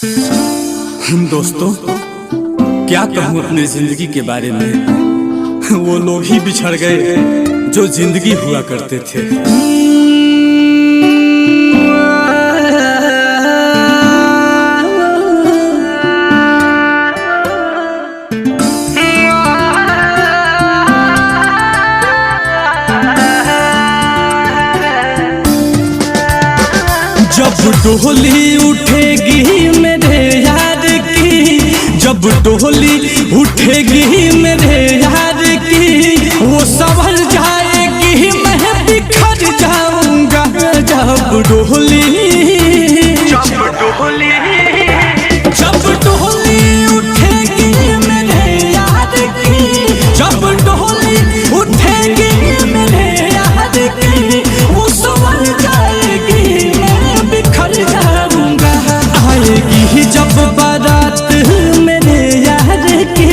दोस्तों, क्या कहूँ अपने जिंदगी के बारे में। वो लोग ही बिछड़ गए जो जिंदगी हुआ करते थे। जब डोली उठेगी मेरे यार की, जब डोली उठेगी मेरे यार की, वो संभल जाएगी मैं बिखर जाऊंगा। जब डोली उठेगी मेरे यार की, जब डोली उठेगी मेरे यार की, वो संभल जाएगी मैं बिखर जाऊंगा। आएगी जब बारात मेरे यार की,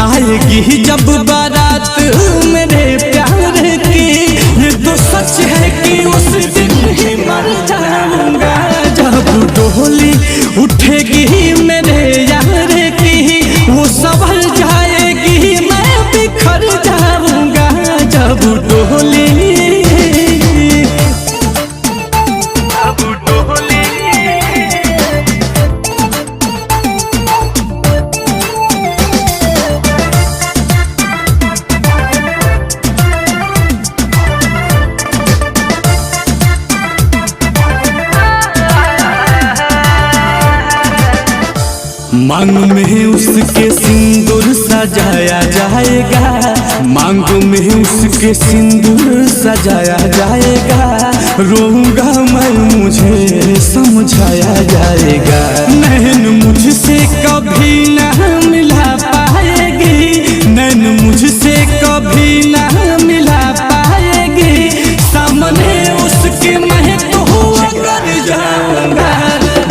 आएगी जब बारात मेरे प्यार की, ये तो सच है कि उस दिन ही मर जाऊंगा। जब डोली उठेगी मेरे यार की, वो संभल जाएगी मैं बिखर जाऊंगा। जब डोली मांग में उसके सिंदूर सजाया जाएगा, मांग में उसके सिंदूर सजाया जाएगा। रोऊंगा मैं मुझे समझाया जाएगा। नैन मुझसे कभी ना मिला पाएगी, नैन मुझसे कभी ना मिला पाएगी। सामने उसके मैं तो कर जाऊंगा।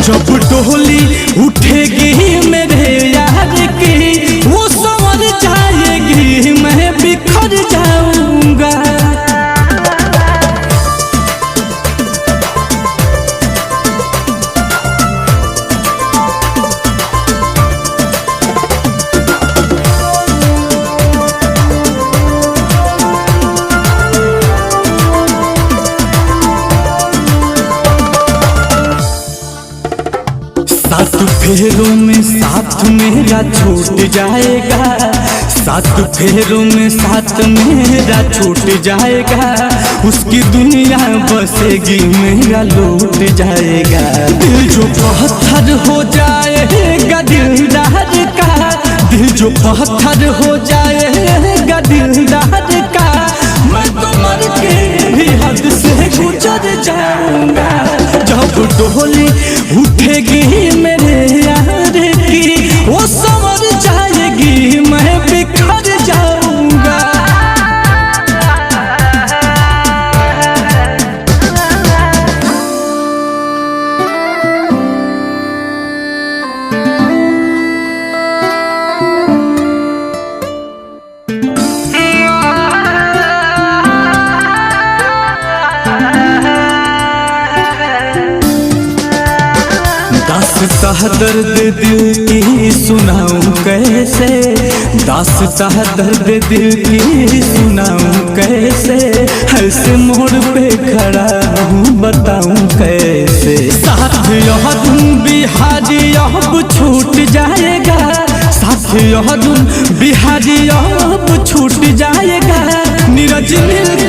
जब डोली उठेगी मेरे यार की, वो संवर जाएगी मैं बिखर जाऊंगा। सात फेरों में साथ मेरा छूट जाएगा, सात फेरों में साथ मेरा छूट जाएगा। उसकी दुनिया बसेगी मेरा लूट जाएगा। दिल जो पत्थर हो जाएगा दिलदार का, दिल जो पत्थर हो जाएगा दिलदार का, मैं तो मर के भी हद से गुजर जाऊंगा। जब डोली उठेगी मेरे यार की, वो संवर जाएगी मैं बिखर जाऊंगा। दास्तां दर्द दिल की सुनाऊं कैसे, दास्तां दर्द दिल की सुनाऊं कैसे। ऐसे मोड़ पे खड़ा हूँ बताऊं कैसे। साथ यह तुम बिहारी अब छूट जाएगा, साथ यह तुम बिहारी अब छूट जाएगा। नीरज मिल